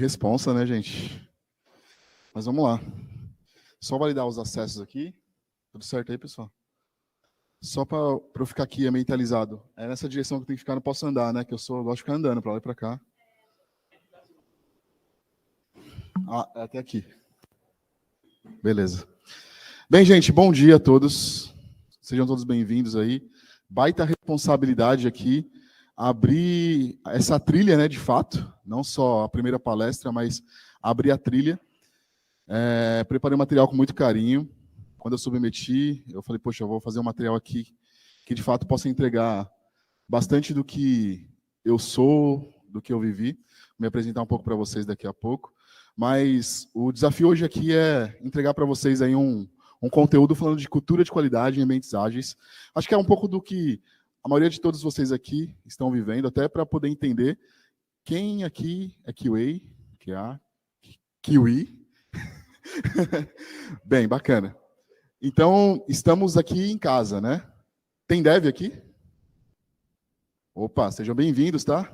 responsa, né, gente? Mas vamos lá. Só validar os acessos aqui. Tudo certo aí, pessoal? Só para eu ficar aqui mentalizado. É nessa direção que eu tenho que ficar, não posso andar, né? Que eu gosto de ficar andando para lá e para cá. É até aqui. Beleza. Bem, gente, bom dia a todos. Sejam todos bem-vindos aí. Baita responsabilidade aqui. Abrir essa trilha, né, de fato. Não só a primeira palestra, mas abrir a trilha. Preparei um material com muito carinho. Quando eu submeti, eu falei, poxa, eu vou fazer um material aqui que, de fato, possa entregar bastante do que eu sou, do que eu vivi. Vou me apresentar um pouco para vocês daqui a pouco. Mas o desafio hoje aqui é entregar para vocês aí um conteúdo falando de cultura de qualidade em ambientes ágeis. Acho que é um pouco do que a maioria de todos vocês aqui estão vivendo, até para poder entender quem aqui é QA, Kiwi. Bem, bacana. Então, estamos aqui em casa, né? Tem dev aqui? Opa, sejam bem-vindos, tá?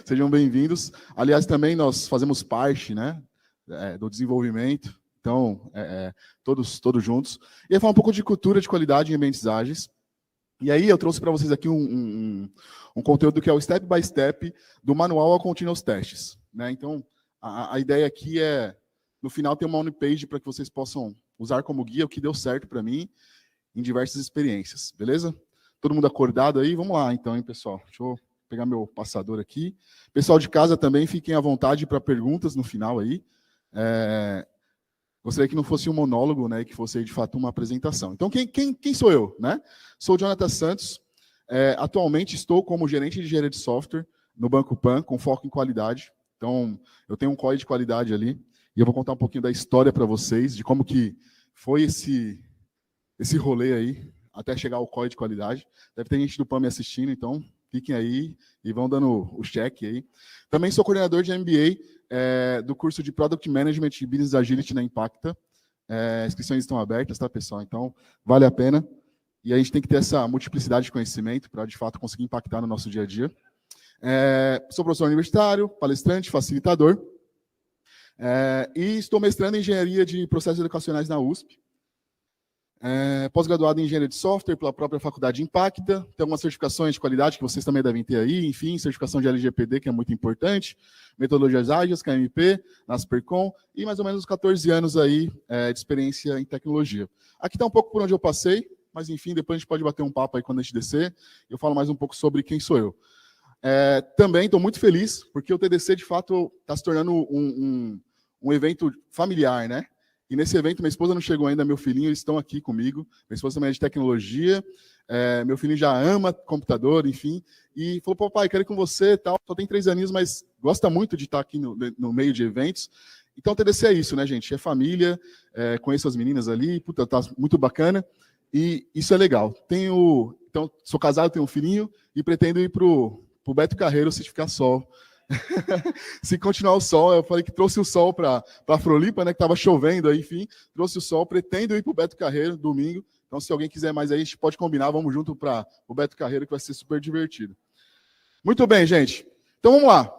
Sejam bem-vindos. Aliás, também nós fazemos parte, né, do desenvolvimento. Então, todos juntos. E aí falar um pouco de cultura de qualidade em ambientes ágeis. E aí eu trouxe para vocês aqui um conteúdo que é o step by step do manual ao continuous testes, né? Então, a ideia aqui é, no final, ter uma on-page para que vocês possam usar como guia o que deu certo para mim em diversas experiências, beleza? Todo mundo acordado aí? Vamos lá, então, hein, pessoal? Deixa eu pegar meu passador aqui. Pessoal de casa também, fiquem à vontade para perguntas no final aí. Gostaria que não fosse um monólogo, né, que fosse, de fato, uma apresentação. Então, quem sou eu? Né? Sou o Jonathan Santos. Atualmente estou como gerente de engenharia de software no Banco Pan, com foco em qualidade. Então, eu tenho um código de qualidade ali, e eu vou contar um pouquinho da história para vocês, de como que foi esse rolê aí, até chegar ao código de qualidade. Deve ter gente do PAN me assistindo, então fiquem aí e vão dando o check aí. Também sou coordenador de MBA do curso de Product Management e Business Agility na Impacta. Inscrições estão abertas, tá, pessoal? Então, vale a pena. E a gente tem que ter essa multiplicidade de conhecimento para, de fato, conseguir impactar no nosso dia a dia. Sou professor universitário, palestrante, facilitador. E estou mestrando em Engenharia de Processos Educacionais na USP. Pós-graduado em Engenharia de Software pela própria Faculdade Impacta. Tem algumas certificações de qualidade que vocês também devem ter aí. Enfim, certificação de LGPD, que é muito importante. Metodologias ágeis, KMP, NASPERCOM. E mais ou menos 14 anos aí de experiência em tecnologia. Aqui está um pouco por onde eu passei, mas enfim, depois a gente pode bater um papo aí quando a gente descer. Eu falo mais um pouco sobre quem sou eu. Também estou muito feliz, porque o TDC, de fato, está se tornando um evento familiar, né? E nesse evento, minha esposa não chegou ainda, meu filhinho, eles estão aqui comigo. Minha esposa também é de tecnologia, meu filhinho já ama computador, enfim. E falou, papai, quero ir com você e tal. Só tem 3 aninhos, mas gosta muito de estar aqui no meio de eventos. Então, o TDC é isso, né, gente? É família, conheço as meninas ali, puta, tá muito bacana. E isso é legal. Então, sou casado, tenho um filhinho e pretendo ir pro Beto Carreiro se ficar sol. Se continuar o sol, eu falei que trouxe o sol para Floripa, né, que estava chovendo, aí, enfim, trouxe o sol, pretendo ir para o Beto Carreiro domingo, então se alguém quiser mais aí, a gente pode combinar, vamos junto para o Beto Carreiro, que vai ser super divertido. Muito bem, gente, então vamos lá.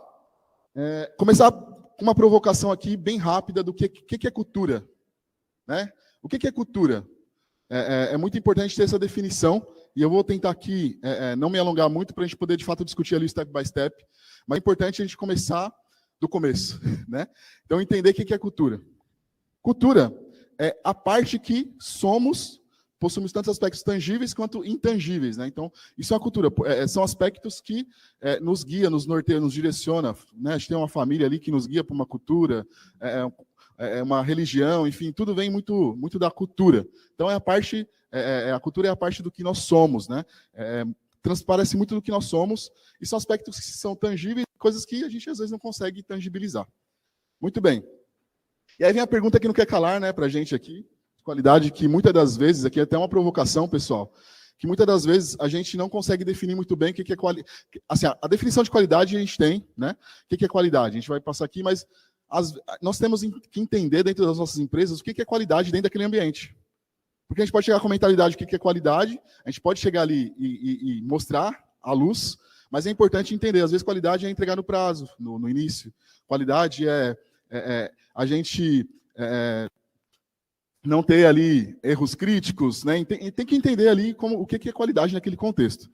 Começar com uma provocação aqui, bem rápida, do que é cultura. Né? O que é cultura? É muito importante ter essa definição, e eu vou tentar aqui não me alongar muito para a gente poder, de fato, discutir ali step by step, mas é importante a gente começar do começo. Né? Então, entender o que é cultura. Cultura é a parte que possuímos tantos aspectos tangíveis quanto intangíveis. Né? Então, isso é uma cultura. São aspectos que nos guia, nos norteia, nos direciona. Né? A gente tem uma família ali que nos guia para uma cultura, uma religião, enfim, tudo vem muito da cultura. Então, a cultura é a parte do que nós somos, né? Transparece muito do que nós somos, e são aspectos que são tangíveis, coisas que a gente, às vezes, não consegue tangibilizar. Muito bem. E aí vem a pergunta que não quer calar, né, pra gente aqui, qualidade, que muitas das vezes, aqui é até uma provocação, pessoal, que muitas das vezes a gente não consegue definir muito bem o que é qualidade. Assim, a definição de qualidade a gente tem, né? O que é qualidade? A gente vai passar aqui, mas nós temos que entender dentro das nossas empresas o que é qualidade dentro daquele ambiente. Porque a gente pode chegar com a mentalidade do que é qualidade, a gente pode chegar ali e mostrar à luz, Mas é importante entender, às vezes qualidade é entregar no prazo, no início. Qualidade é a gente não ter ali erros críticos, né? Tem que entender ali o que é qualidade naquele contexto.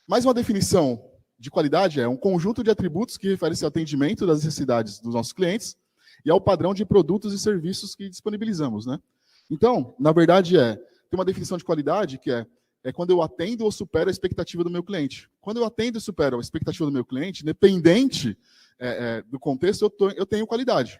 Mais uma definição de qualidade é um conjunto de atributos que refere-se ao atendimento das necessidades dos nossos clientes e ao padrão de produtos e serviços que disponibilizamos, né? Então, na verdade, tem uma definição de qualidade que é quando eu atendo ou supero a expectativa do meu cliente. Quando eu atendo e supero a expectativa do meu cliente, independente do contexto, eu tenho qualidade.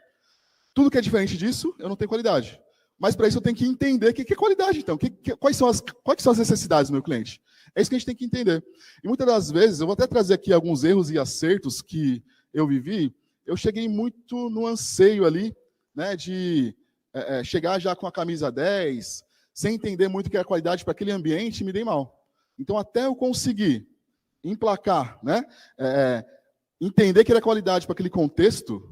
Tudo que é diferente disso, eu não tenho qualidade. Mas para isso eu tenho que entender o que é qualidade, então. Quais são as necessidades do meu cliente? É isso que a gente tem que entender. E muitas das vezes, eu vou até trazer aqui alguns erros e acertos que eu vivi. Eu cheguei muito no anseio ali, né, de chegar já com a camisa 10, sem entender muito o que é qualidade para aquele ambiente, me dei mal. Então, até eu conseguir emplacar, né, entender que era qualidade para aquele contexto,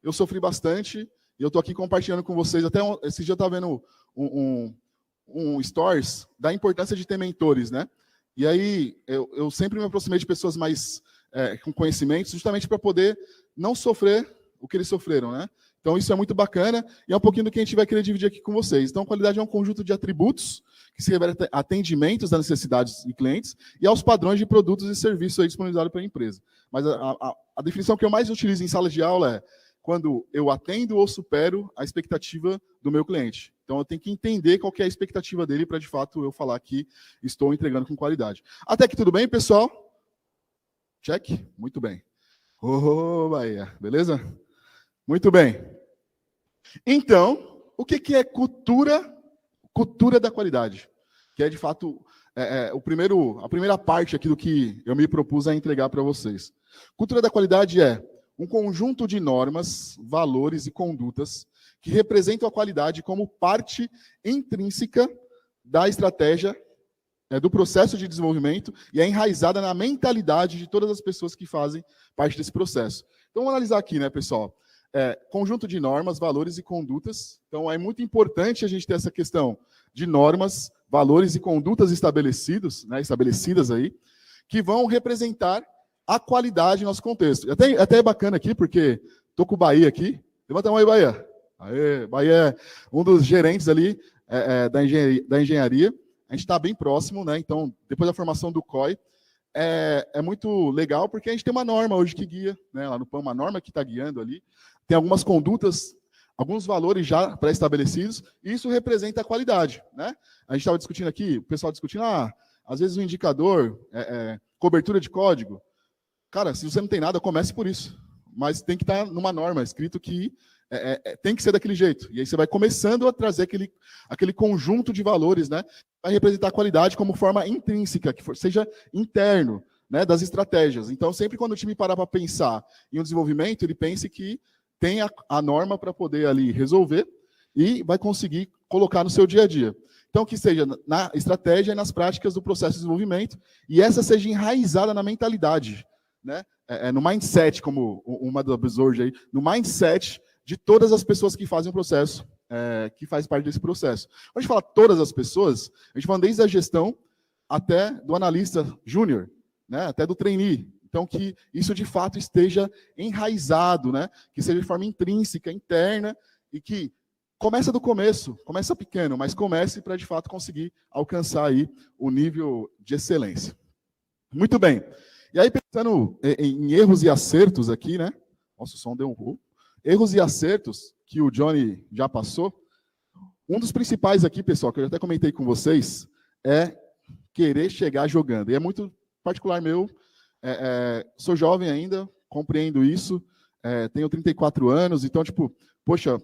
eu sofri bastante. E eu estou aqui compartilhando com vocês. Até esse dia eu estava vendo um stories da importância de ter mentores, né? E aí eu sempre me aproximei de pessoas mais com conhecimentos, justamente para poder não sofrer o que eles sofreram, né? Então isso é muito bacana e é um pouquinho do que a gente vai querer dividir aqui com vocês. Então, qualidade é um conjunto de atributos que se refere a atendimentos das necessidades de clientes e aos padrões de produtos e serviços aí disponibilizados pela empresa. Mas a definição que eu mais utilizo em sala de aula é quando eu atendo ou supero a expectativa do meu cliente. Então, eu tenho que entender qual que é a expectativa dele para, de fato, eu falar que estou entregando com qualidade. Até aqui tudo bem, pessoal? Check? Muito bem. Bahia. Beleza? Muito bem. Então, o que é cultura da qualidade? Que é, de fato, a primeira parte aqui do que eu me propus a entregar para vocês. Cultura da qualidade é um conjunto de normas, valores e condutas que representam a qualidade como parte intrínseca da estratégia, do processo de desenvolvimento e é enraizada na mentalidade de todas as pessoas que fazem parte desse processo. Então, vamos analisar aqui, né, pessoal? Conjunto de normas, valores e condutas. Então, é muito importante a gente ter essa questão de normas, valores e condutas estabelecidas aí, que vão representar a qualidade no nosso contexto. Até é bacana aqui, porque estou com o Bahia aqui. Levanta a mão aí, Bahia. Aê, Bahia é um dos gerentes ali da engenharia. A gente está bem próximo, né? Então, depois da formação do COI, é muito legal, porque a gente tem uma norma hoje que guia, né? Lá no PAN, uma norma que está guiando ali. Tem algumas condutas, alguns valores já pré-estabelecidos, e isso representa a qualidade, né? A gente estava discutindo aqui, o pessoal discutindo, às vezes o indicador, cobertura de código. Cara, se você não tem nada, comece por isso. Mas tem que estar numa norma, escrito que tem que ser daquele jeito. E aí você vai começando a trazer aquele conjunto de valores, né? Vai representar a qualidade como forma intrínseca, que seja interno, né, das estratégias. Então, sempre quando o time parar para pensar em um desenvolvimento, ele pense que tem a norma para poder ali resolver e vai conseguir colocar no seu dia a dia. Então, que seja na estratégia e nas práticas do processo de desenvolvimento, e essa seja enraizada na mentalidade, né? No mindset, como uma das buzzwords aí, no mindset de todas as pessoas que fazem o processo, que faz parte desse processo. Quando a gente fala todas as pessoas, a gente fala desde a gestão até do analista júnior, né? Até do trainee. Então, que isso de fato esteja enraizado, né? Que seja de forma intrínseca, interna, e que começa do começo, começa pequeno, mas comece para de fato conseguir alcançar aí o nível de excelência. Muito bem. E aí, pensando em erros e acertos aqui, né? Nossa, o som deu um rolo. Erros e acertos que o Johnny já passou. Um dos principais aqui, pessoal, que eu até comentei com vocês, é querer chegar jogando. E é muito particular meu. Sou jovem ainda, compreendo isso. Tenho 34 anos, então, tipo, poxa,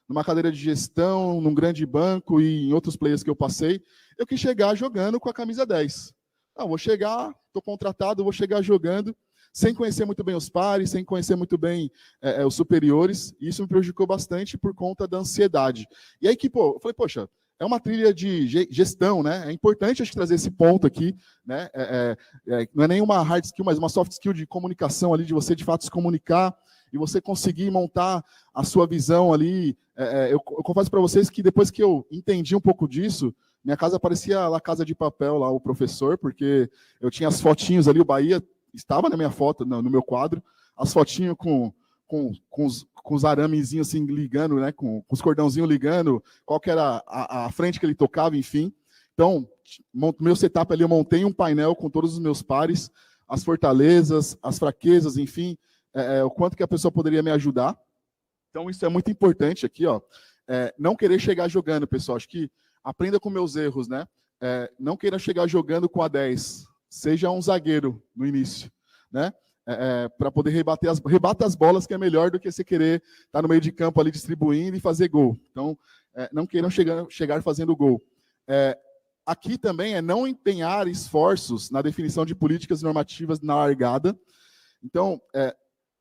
numa cadeira de gestão, num grande banco e em outros players que eu passei, eu quis chegar jogando com a camisa 10. Não, vou chegar, estou contratado, vou chegar jogando, sem conhecer muito bem os pares, sem conhecer muito bem os superiores, e isso me prejudicou bastante por conta da ansiedade. E aí que, eu falei, poxa, é uma trilha de gestão, né? É importante a gente trazer esse ponto aqui, né? Não é nenhuma hard skill, mas uma soft skill de comunicação ali, de você de fato se comunicar e você conseguir montar a sua visão ali. Eu confesso para vocês que depois que eu entendi um pouco disso, minha casa parecia a Casa de Papel, lá o professor, porque eu tinha as fotinhos ali, o Bahia estava na minha foto, no meu quadro, as fotinhos com os aramezinhos assim ligando, né, com os cordãozinhos ligando, qual que era a frente que ele tocava, enfim. Então, meu setup ali, eu montei um painel com todos os meus pares, as fortalezas, as fraquezas, enfim, o quanto que a pessoa poderia me ajudar. Então, isso é muito importante aqui, ó. Não querer chegar jogando, pessoal. Acho que aprenda com meus erros, né? Não queira chegar jogando com a 10. Seja um zagueiro no início, né? Para poder rebata as bolas, que é melhor do que você querer estar no meio de campo ali distribuindo e fazer gol. Então, não queiram chegar fazendo gol. Aqui também não empenhar esforços na definição de políticas normativas na largada. Então,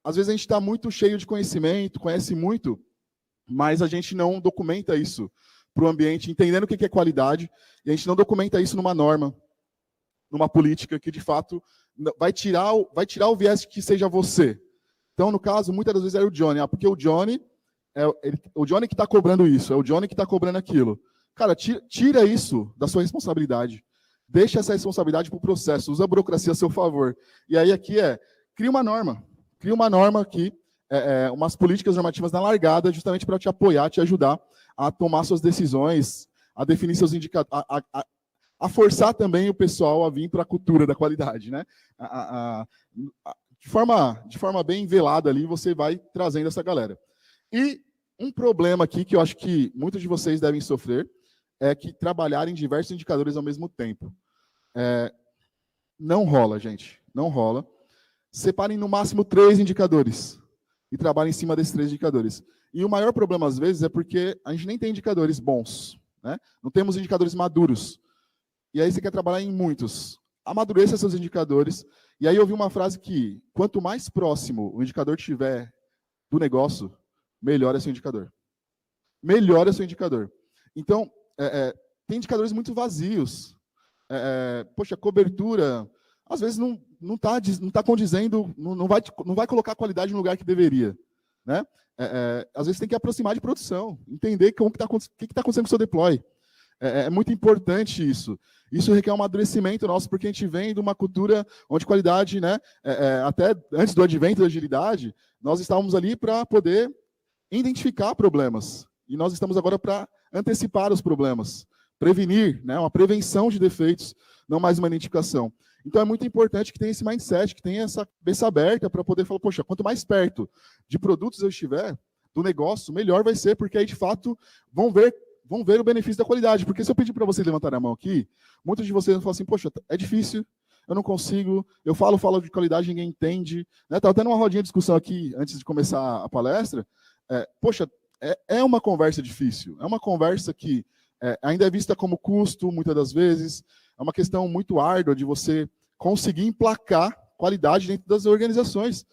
às vezes a gente está muito cheio de conhecimento, conhece muito, mas a gente não documenta isso para o ambiente, entendendo o que é qualidade, e a gente não documenta isso numa norma, numa política que, de fato, vai tirar o viés que seja você. Então, no caso, muitas das vezes era o Johnny, porque o Johnny que está cobrando isso, é o Johnny que está cobrando aquilo. Cara, tira isso da sua responsabilidade. Deixa essa responsabilidade para o processo, usa a burocracia a seu favor. E aí aqui cria uma norma aqui, umas políticas normativas na largada, justamente para te apoiar, te ajudar a tomar suas decisões, a definir seus indicadores, a forçar também o pessoal a vir para a cultura da qualidade, né? De forma bem velada ali, você vai trazendo essa galera. E um problema aqui que eu acho que muitos de vocês devem sofrer é que trabalhar em diversos indicadores ao mesmo tempo. Não rola, gente. Não rola. Separem no máximo 3 indicadores e trabalhem em cima desses 3 indicadores. E o maior problema, às vezes, é porque a gente nem tem indicadores bons, né? Não temos indicadores maduros. E aí você quer trabalhar em muitos. Amadureça seus indicadores. E aí eu ouvi uma frase que, quanto mais próximo o indicador tiver do negócio, melhor é seu indicador. Melhor é seu indicador. Então, tem indicadores muito vazios. Poxa, cobertura, às vezes não tá condizendo, não vai colocar a qualidade no lugar que deveria, né? Às vezes tem que aproximar de produção, entender o que está acontecendo com o seu deploy. É muito importante isso. Isso requer um amadurecimento nosso, porque a gente vem de uma cultura onde qualidade, né? Até antes do advento da agilidade, nós estávamos ali para poder identificar problemas. E nós estamos agora para antecipar os problemas, prevenir, né? Uma prevenção de defeitos, não mais uma identificação. Então é muito importante que tenha esse mindset, que tenha essa cabeça aberta para poder falar, poxa, quanto mais perto de produtos eu estiver, do negócio, melhor vai ser, porque aí, de fato, vão ver o benefício da qualidade. Porque se eu pedir para vocês levantarem a mão aqui, muitos de vocês vão falar assim, poxa, é difícil, eu não consigo, eu falo de qualidade, ninguém entende. Estava tendo uma rodinha de discussão aqui, antes de começar a palestra. Poxa, é uma conversa difícil, é uma conversa que ainda é vista como custo, muitas das vezes, é uma questão muito árdua de você conseguir emplacar qualidade dentro das organizações,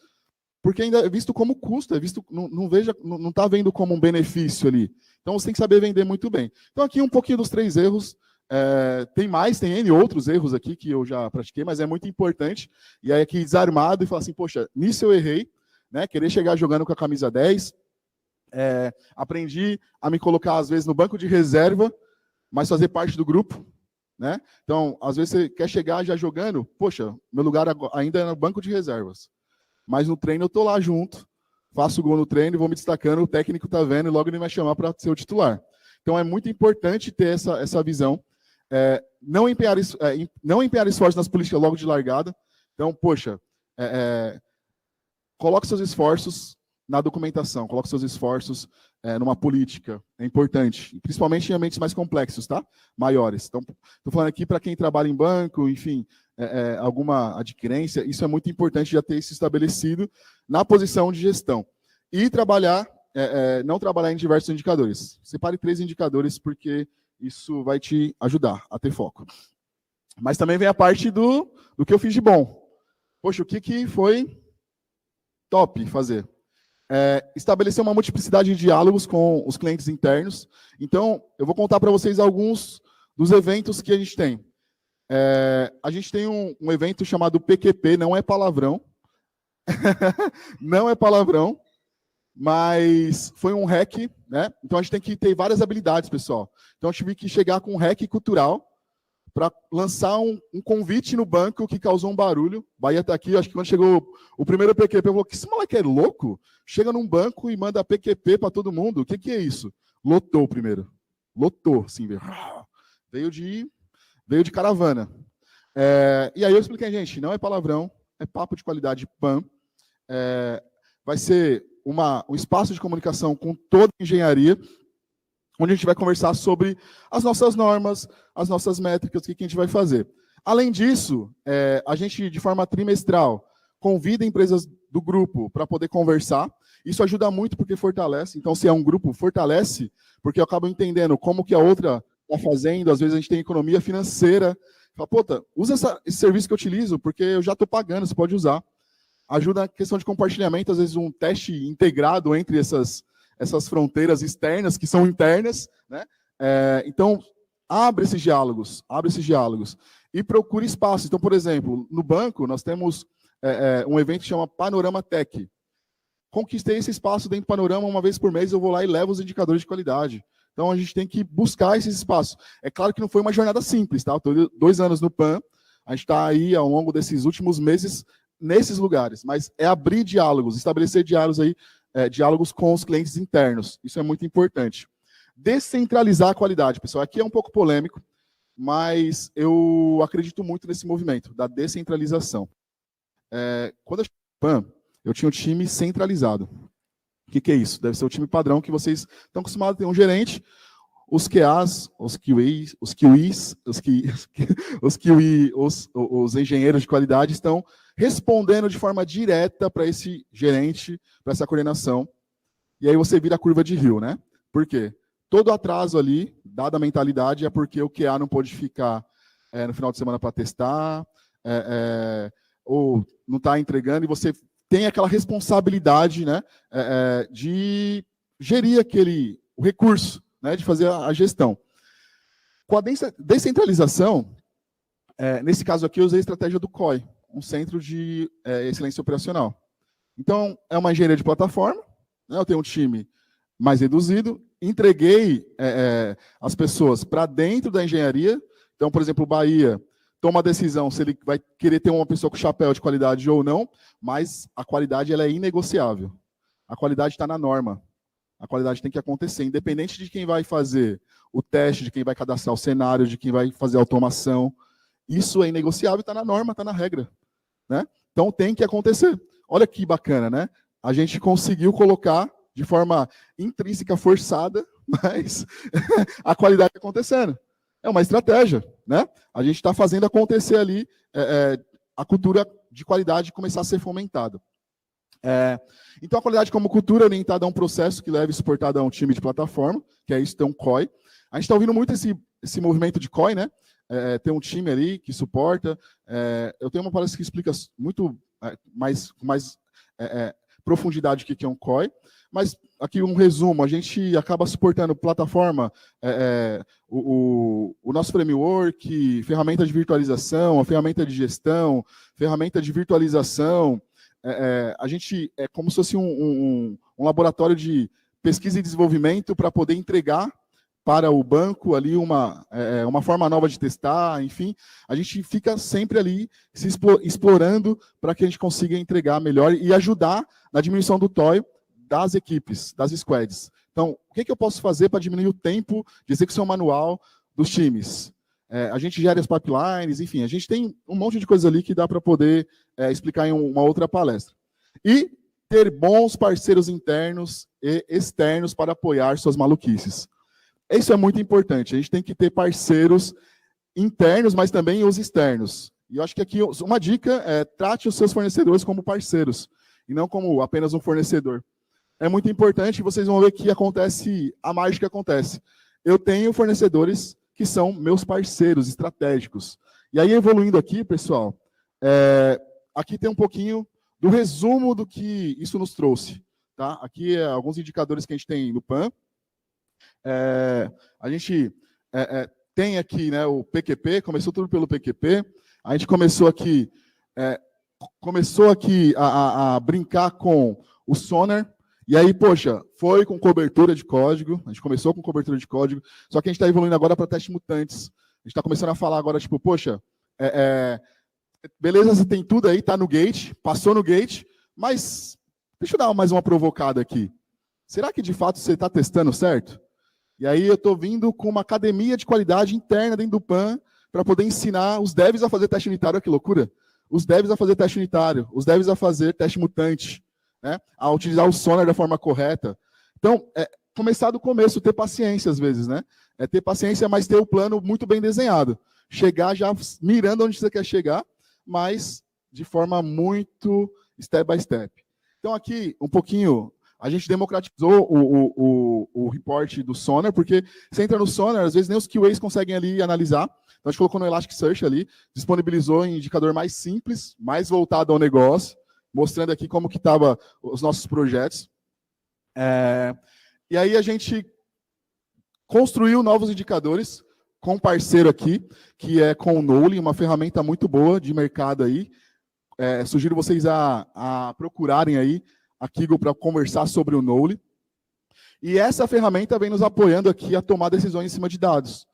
porque ainda é visto como custo, não está vendo como um benefício ali. Então, você tem que saber vender muito bem. Então, aqui um pouquinho dos 3 erros. Tem N outros erros aqui que eu já pratiquei, mas é muito importante. E aí, aqui, desarmado, e falar assim, poxa, nisso eu errei, né? Querer chegar jogando com a camisa 10. Aprendi a me colocar, às vezes, no banco de reserva, mas fazer parte do grupo, né? Então, às vezes, você quer chegar já jogando, poxa, meu lugar ainda é no banco de reservas. Mas no treino eu estou lá junto, faço gol no treino, vou me destacando, o técnico está vendo e logo ele vai chamar para ser o titular. Então é muito importante ter essa visão. Não empenhar esforços nas políticas logo de largada. Então, poxa, coloque seus esforços na documentação, coloque seus esforços numa política, é importante, principalmente em ambientes mais complexos, tá? Maiores. Então, estou falando aqui para quem trabalha em banco, enfim, alguma adquirência, isso é muito importante já ter isso estabelecido na posição de gestão. E não trabalhar em diversos indicadores. Separe 3 indicadores, porque isso vai te ajudar a ter foco. Mas também vem a parte do que eu fiz de bom. Poxa, o que foi top fazer? Estabelecer uma multiplicidade de diálogos com os clientes internos. Então, eu vou contar para vocês alguns dos eventos que a gente tem. A gente tem um evento chamado PQP, não é palavrão. Não é palavrão, mas foi um hack, né? Então, a gente tem que ter várias habilidades, pessoal. Então, eu tive que chegar com um hack cultural para lançar um convite no banco que causou um barulho. Bahia está aqui, acho que quando chegou o primeiro PQP, eu falei, que esse moleque é louco? Chega num banco e manda PQP para todo mundo. O que é isso? Lotou primeiro. Lotou, assim, veio de caravana. E aí eu expliquei, gente, não é palavrão, é papo de qualidade PAN. Vai ser um espaço de comunicação com toda a engenharia, onde a gente vai conversar sobre as nossas normas, as nossas métricas, o que a gente vai fazer. Além disso, a gente, de forma trimestral, convida empresas do grupo para poder conversar. Isso ajuda muito porque fortalece. Então, se é um grupo, fortalece, porque eu acabo entendendo como que a outra está fazendo. Às vezes a gente tem economia financeira. Fala, puta, usa esse serviço que eu utilizo, porque eu já estou pagando, você pode usar. Ajuda na questão de compartilhamento, às vezes um teste integrado entre essas fronteiras externas, que são internas, né? Então, abre esses diálogos, e procure espaço. Então, por exemplo, no banco, nós temos um evento que chama Panorama Tech. Conquistei esse espaço dentro do Panorama, uma vez por mês eu vou lá e levo os indicadores de qualidade. Então, a gente tem que buscar esses espaços. É claro que não foi uma jornada simples, tá? Estou 2 anos no PAN, a gente está aí, ao longo desses últimos meses, nesses lugares, mas é abrir diálogos, estabelecer diálogos com os clientes internos. Isso é muito importante. Descentralizar a qualidade, pessoal. Aqui é um pouco polêmico, mas eu acredito muito nesse movimento da descentralização. Quando eu cheguei no PAN, eu tinha um time centralizado. O que é isso? Deve ser o time padrão que vocês estão acostumados a ter um gerente, os QAs, os engenheiros de qualidade estão respondendo de forma direta para esse gerente, para essa coordenação. E aí você vira a curva de rio, né? Por quê? Todo atraso ali, dada a mentalidade, é porque o QA não pode ficar no final de semana para testar, ou não está entregando, e você tem aquela responsabilidade, né, de gerir o recurso, né, de fazer a gestão. Com a descentralização, nesse caso aqui, eu usei a estratégia do COI, um Centro de Excelência Operacional. Então, é uma engenharia de plataforma, né, eu tenho um time mais reduzido, entreguei as pessoas para dentro da engenharia. Então, por exemplo, o Bahia toma a decisão se ele vai querer ter uma pessoa com chapéu de qualidade ou não, mas a qualidade ela é inegociável. A qualidade está na norma. A qualidade tem que acontecer, independente de quem vai fazer o teste, de quem vai cadastrar o cenário, de quem vai fazer a automação. Isso é inegociável, está na norma, está na regra, né? Então tem que acontecer. Olha que bacana, né? A gente conseguiu colocar de forma intrínseca, forçada, mas a qualidade acontecendo. É uma estratégia, né? A gente está fazendo acontecer ali a cultura de qualidade começar a ser fomentada. Então, a qualidade como cultura orientada a um processo que leva e suportado a um time de plataforma, que é isso, tem um COI. A gente está ouvindo muito esse movimento de COI, né? Tem um time ali que suporta. Eu tenho uma palestra que explica muito mais profundidade o que é um COI. Mas aqui um resumo, a gente acaba suportando plataforma, o nosso framework, ferramenta de virtualização, a ferramenta de gestão, ferramenta de virtualização. A gente é como se fosse um laboratório de pesquisa e desenvolvimento para poder entregar para o banco ali uma forma nova de testar, enfim. A gente fica sempre ali se explorando para que a gente consiga entregar melhor e ajudar na diminuição do TOI das equipes, das squads. Então, o que eu posso fazer para diminuir o tempo de execução manual dos times? A gente gera as pipelines, enfim, a gente tem um monte de coisa ali que dá para poder explicar em uma outra palestra. E ter bons parceiros internos e externos para apoiar suas maluquices. Isso é muito importante, a gente tem que ter parceiros internos, mas também os externos. E eu acho que aqui uma dica é trate os seus fornecedores como parceiros, e não como apenas um fornecedor. É muito importante, vocês vão ver que a mágica acontece. Eu tenho fornecedores que são meus parceiros estratégicos. E aí, evoluindo aqui, pessoal, aqui tem um pouquinho do resumo do que isso nos trouxe. Tá? Aqui alguns indicadores que a gente tem no PAN. A gente tem aqui, né, o PQP, começou tudo pelo PQP. A gente começou aqui a brincar com o Sonar. E aí, poxa, foi com cobertura de código, a gente começou com cobertura de código, só que a gente está evoluindo agora para testes mutantes. A gente está começando a falar agora, tipo, poxa, beleza, você tem tudo aí, tá no gate, passou no gate, mas deixa eu dar mais uma provocada aqui. Será que de fato você está testando certo? E aí eu estou vindo com uma academia de qualidade interna dentro do PAN para poder ensinar os devs a fazer teste unitário. Olha que loucura! Os devs a fazer teste unitário, os devs a fazer teste mutante, né? A utilizar o Sonar da forma correta. Então, começar do começo, ter paciência às vezes, né? Ter paciência, mas ter o plano muito bem desenhado. Chegar já mirando onde você quer chegar, mas de forma muito step by step. Então aqui, um pouquinho, a gente democratizou o report do Sonar, porque você entra no Sonar, às vezes nem os QAs conseguem ali analisar. Então a gente colocou no Elasticsearch ali, disponibilizou um indicador mais simples, mais voltado ao negócio, mostrando aqui como que estavam os nossos projetos. E aí a gente construiu novos indicadores com um parceiro aqui, que é com o Noli, uma ferramenta muito boa de mercado aí. Sugiro vocês a procurarem aí a Kiggle para conversar sobre o Noli. E essa ferramenta vem nos apoiando aqui a tomar decisões em cima de dados.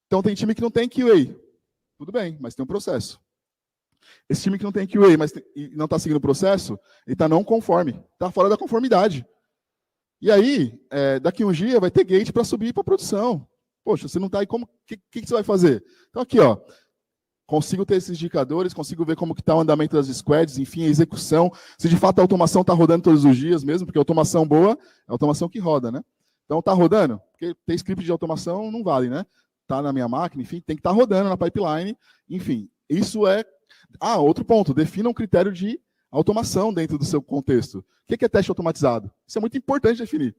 Então tem time que não tem QA. Tudo bem, mas tem um processo. Esse time que não tem QA, mas não está seguindo o processo, ele está não conforme, está fora da conformidade. E aí, daqui um dia, vai ter gate para subir para a produção. Poxa, você não está aí, como que você vai fazer? Então aqui, ó, consigo ter esses indicadores, consigo ver como está o andamento das squads, enfim, a execução, se de fato a automação está rodando todos os dias mesmo, porque a automação boa é a automação que roda, né? Então está rodando, porque ter script de automação não vale, né? Está na minha máquina, enfim, tem que estar rodando na pipeline, enfim, isso é... outro ponto, defina um critério de automação dentro do seu contexto. O que é teste automatizado? Isso é muito importante definir.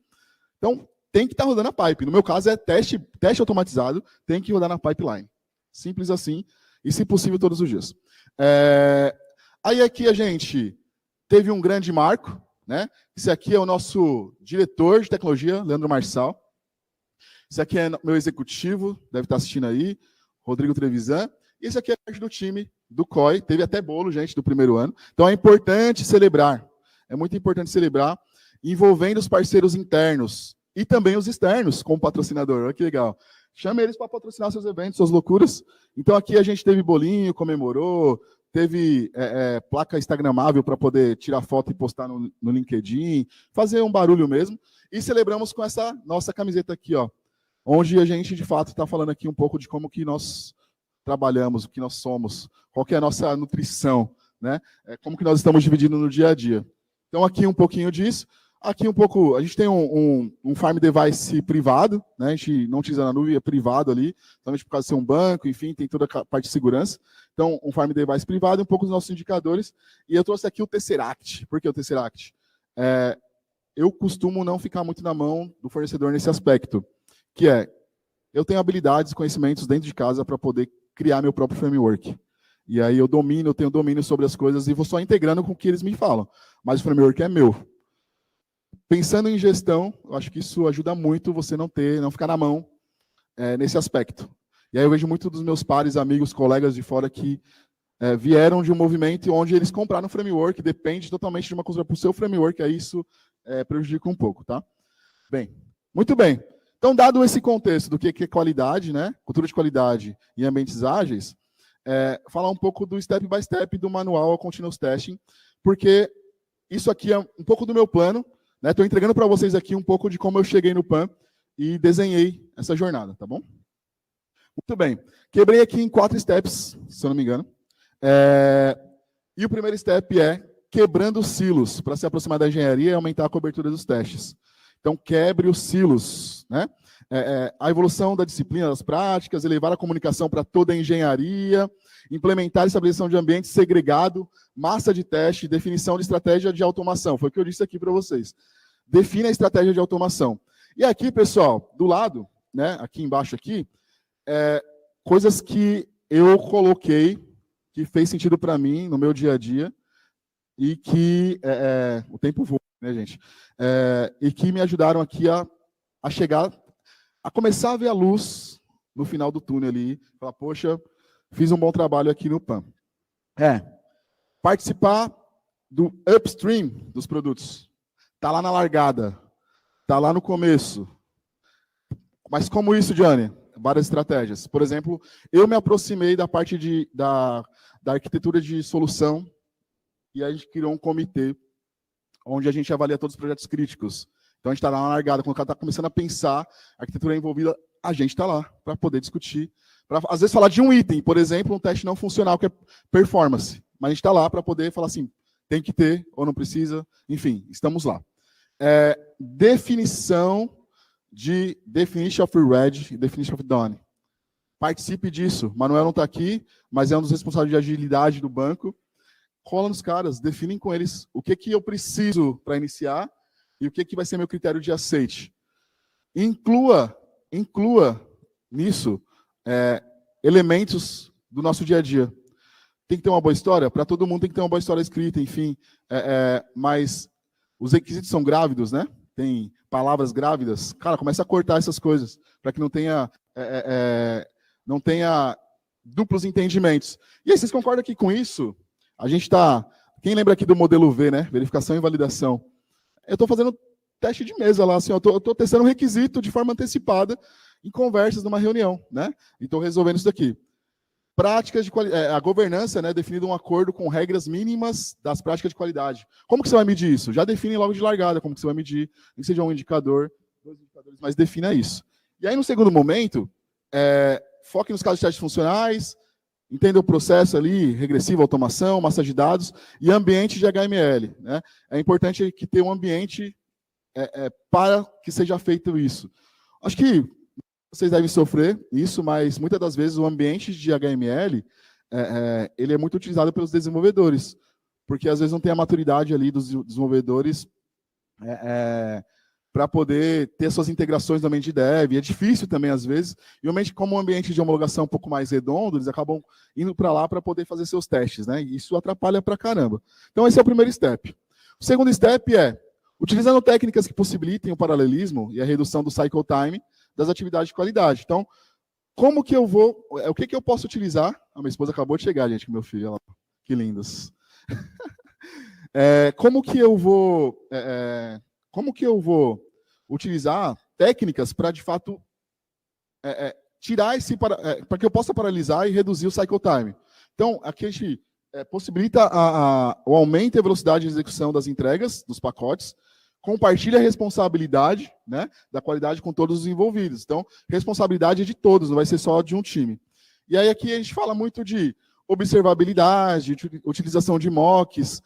Então, tem que estar rodando a pipe. No meu caso, é teste automatizado, tem que rodar na pipeline. Simples assim, e se possível, todos os dias. Aí aqui a gente teve um grande marco, né? Esse aqui é o nosso diretor de tecnologia, Leandro Marçal. Esse aqui é meu executivo, deve estar assistindo aí, Rodrigo Trevisan. E esse aqui é parte do time do COI, teve até bolo, gente, do primeiro ano. Então é importante celebrar, é muito importante celebrar, envolvendo os parceiros internos e também os externos como patrocinador. Olha que legal. Chame eles para patrocinar seus eventos, suas loucuras. Então aqui a gente teve bolinho, comemorou, teve placa instagramável para poder tirar foto e postar no LinkedIn, fazer um barulho mesmo. E celebramos com essa nossa camiseta aqui, ó, onde a gente, de fato, está falando aqui um pouco de como que nós trabalhamos, o que nós somos, qual que é a nossa nutrição, né? Como que nós estamos dividindo no dia a dia. Então, aqui um pouquinho disso. Aqui um pouco, a gente tem um farm device privado, né? A gente não utiliza na nuvem, é privado ali, também por causa de ser um banco, enfim, tem toda a parte de segurança. Então, um farm device privado e um pouco dos nossos indicadores. E eu trouxe aqui o Tesseract. Por que o Tesseract? Eu costumo não ficar muito na mão do fornecedor nesse aspecto, que eu tenho habilidades, conhecimentos dentro de casa para poder criar meu próprio framework. E aí eu tenho domínio sobre as coisas e vou só integrando com o que eles me falam. Mas o framework é meu. Pensando em gestão, eu acho que isso ajuda muito você não ficar na mão nesse aspecto. E aí eu vejo muito dos meus pares, amigos, colegas de fora que vieram de um movimento onde eles compraram um framework, depende totalmente de uma coisa para o seu framework, aí isso prejudica um pouco, tá? Bem, muito bem. Então, dado esse contexto do que é qualidade, né, cultura de qualidade e ambientes ágeis, falar um pouco do step by step do manual ao continuous testing, porque isso aqui é um pouco do meu plano, né? Estou entregando para vocês aqui um pouco de como eu cheguei no PAN e desenhei essa jornada, tá bom? Muito bem. Quebrei aqui em 4 steps, se eu não me engano. E o primeiro step é quebrando os silos para se aproximar da engenharia e aumentar a cobertura dos testes. Então, quebre os silos, né? A evolução da disciplina, das práticas, elevar a comunicação para toda a engenharia, implementar a estabeleção de ambiente segregado, massa de teste, definição de estratégia de automação. Foi o que eu disse aqui para vocês. Defina a estratégia de automação. E aqui, pessoal, do lado, né, aqui embaixo, aqui, coisas que eu coloquei, que fez sentido para mim no meu dia a dia, e que o tempo voa, né, gente? E que me ajudaram aqui a chegar, a começar a ver a luz no final do túnel ali, falar, poxa, fiz um bom trabalho aqui no PAN. Participar do upstream dos produtos. Está lá na largada, está lá no começo. Mas como isso, Johnny? várias estratégias. Por exemplo, eu me aproximei da parte da arquitetura de solução e a gente criou um comitê onde a gente avalia todos os projetos críticos. Então, a gente está lá na largada, quando o cara está começando a pensar, a arquitetura é envolvida, a gente está lá para poder discutir, para às vezes falar de um item, por exemplo, um teste não funcional, que é performance. Mas a gente está lá para poder falar assim, tem que ter ou não precisa, enfim, estamos lá. Definition of red e definition of done. Participe disso. Manuel não está aqui, mas é um dos responsáveis de agilidade do banco. Cola nos caras, definem com eles o que eu preciso para iniciar e o que vai ser meu critério de aceite. Inclua nisso elementos do nosso dia a dia. Tem que ter uma boa história? Para todo mundo tem que ter uma boa história escrita, enfim. Mas os requisitos são grávidos, né? Tem palavras grávidas. Cara, começa a cortar essas coisas para que não tenha duplos entendimentos. E aí, vocês concordam aqui com isso? A gente está... Quem lembra aqui do modelo V, né? Verificação e validação. Eu estou fazendo teste de mesa lá, assim, eu estou testando um requisito de forma antecipada em conversas numa reunião, né? E estou resolvendo isso daqui. Práticas de qualidade, a governança, né, definida um acordo com regras mínimas das práticas de qualidade. Como que você vai medir isso? Já define logo de largada como que você vai medir, nem que seja um indicador, 2 indicadores, mas defina isso. E aí, no segundo momento, foque nos casos de testes funcionais, entenda o processo ali, regressivo, automação, massa de dados e ambiente de HML. Né? É importante que tenha um ambiente para que seja feito isso. Acho que vocês devem sofrer isso, mas muitas das vezes o ambiente de HML ele é muito utilizado pelos desenvolvedores, porque às vezes não tem a maturidade ali dos desenvolvedores para poder ter suas integrações no ambiente de dev. É difícil também, às vezes. E, como um ambiente de homologação um pouco mais redondo, eles acabam indo para lá para poder fazer seus testes. Né? E isso atrapalha para caramba. Então, esse é o primeiro step. O segundo step é, utilizando técnicas que possibilitem o paralelismo e a redução do cycle time das atividades de qualidade. Então, como que eu vou... O que eu posso utilizar? A minha esposa acabou de chegar, gente, com meu filho. Olha lá. Que lindos. Como que eu vou utilizar técnicas para, de fato, tirar para que eu possa paralisar e reduzir o cycle time? Então, aqui a gente possibilita o aumento e a velocidade de execução das entregas, dos pacotes, compartilha a responsabilidade, né, da qualidade com todos os envolvidos. Então, responsabilidade é de todos, não vai ser só de um time. E aí aqui a gente fala muito de observabilidade, utilização de mocks,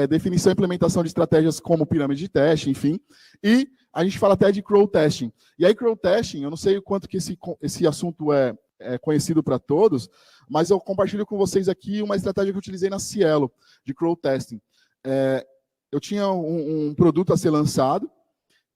definição e implementação de estratégias como pirâmide de teste, enfim. E a gente fala até de crow testing. E aí, crow testing, eu não sei o quanto que esse assunto é conhecido para todos, mas eu compartilho com vocês aqui uma estratégia que eu utilizei na Cielo, de crow testing. Eu tinha um produto a ser lançado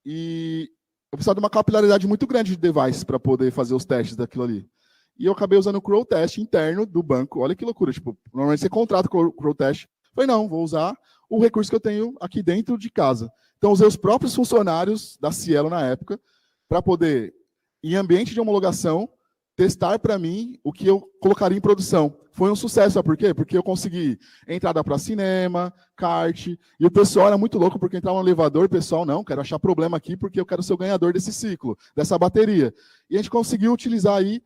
e eu precisava de uma capilaridade muito grande de device para poder fazer os testes daquilo ali. E eu acabei usando o crow test interno do banco. Olha que loucura, tipo, normalmente você contrata o crow test. Falei, não, vou usar o recurso que eu tenho aqui dentro de casa. Então, usei os próprios funcionários da Cielo na época para poder, em ambiente de homologação, testar para mim o que eu colocaria em produção. Foi um sucesso, sabe por quê? Porque eu consegui entrada para cinema, kart, e o pessoal era muito louco porque entrava no elevador, o pessoal, não, quero achar problema aqui porque eu quero ser o ganhador desse ciclo, dessa bateria. E a gente conseguiu utilizar aí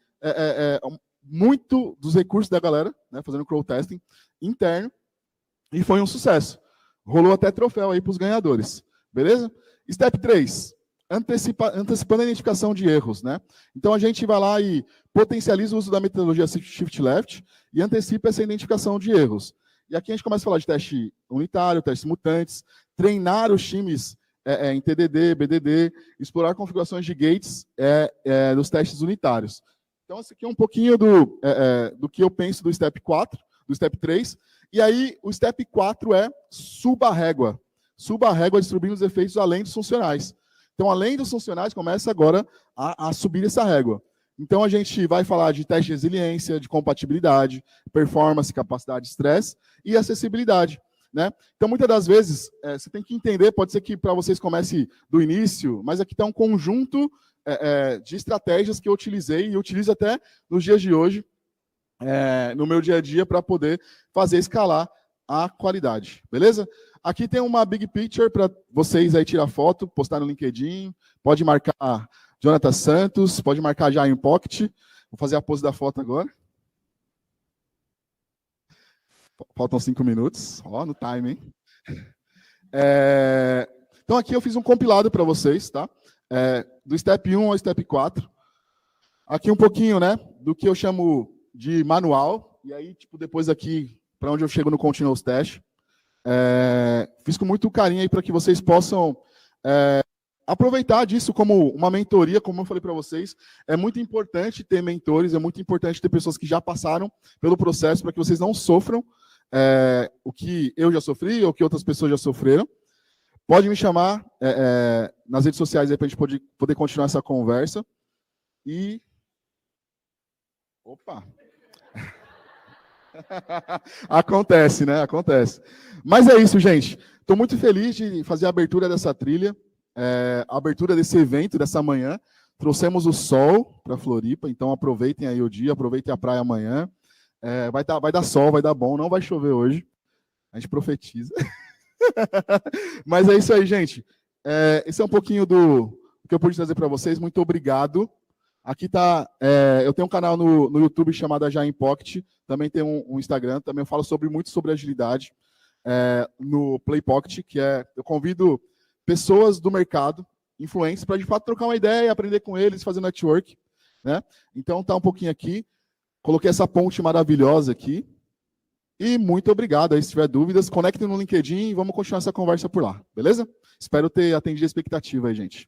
muito dos recursos da galera, né, fazendo crow testing interno, e foi um sucesso. Rolou até troféu aí para os ganhadores. Beleza? Step 3. Antecipando a identificação de erros. Né? Então, a gente vai lá e potencializa o uso da metodologia Shift Left e antecipa essa identificação de erros. E aqui a gente começa a falar de teste unitário, testes mutantes, treinar os times em TDD, BDD, explorar configurações de gates dos testes unitários. Então, esse aqui é um pouquinho do que eu penso do Step 4, do Step 3. E aí, o Step 4 é suba a régua. Suba a régua distribuindo os efeitos além dos funcionais. Então, além dos funcionais, começa agora a subir essa régua. Então, a gente vai falar de teste de resiliência, de compatibilidade, performance, capacidade, estresse e acessibilidade. Né? Então, muitas das vezes, você tem que entender, pode ser que para vocês comece do início, mas aqui está um conjunto de estratégias que eu utilizei e utilizo até nos dias de hoje, no meu dia a dia, para poder fazer escalar a qualidade. Beleza? Aqui tem uma big picture para vocês aí tirar foto, postar no LinkedIn, pode marcar Jonathan Santos, pode marcar já em Pocket. Vou fazer a pose da foto agora. Faltam 5 minutos. Ó, no time, hein? Então, aqui eu fiz um compilado para vocês, tá? Do Step 1 ao Step 4. Aqui um pouquinho, né, do que eu chamo de manual. E aí, tipo, depois aqui, para onde eu chego no Continuous Test. Fiz com muito carinho aí para que vocês possam aproveitar disso como uma mentoria, como eu falei para vocês. É muito importante ter mentores, é muito importante ter pessoas que já passaram pelo processo para que vocês não sofram o que eu já sofri ou que outras pessoas já sofreram. Pode me chamar nas redes sociais aí para a gente poder continuar essa conversa. E... Opa! Acontece, né? Acontece. Mas é isso, gente. Estou muito feliz de fazer a abertura dessa trilha, a abertura desse evento, dessa manhã. Trouxemos o sol para Floripa, então aproveitem aí o dia, aproveitem a praia amanhã. Vai dar sol, vai dar bom, não vai chover hoje. A gente profetiza. Mas é isso aí, gente. Esse é um pouquinho do que eu pude trazer para vocês. Muito obrigado. Aqui tá, eu tenho um canal no YouTube chamado Agile in Pocket, também tem um Instagram, também eu falo muito sobre agilidade no Play Pocket, que eu convido pessoas do mercado, influentes, para de fato trocar uma ideia, aprender com eles, fazer network, né? Então tá um pouquinho aqui, coloquei essa ponte maravilhosa aqui, e muito obrigado. Aí, se tiver dúvidas, conectem no LinkedIn e vamos continuar essa conversa por lá, beleza? Espero ter atendido a expectativa aí, gente.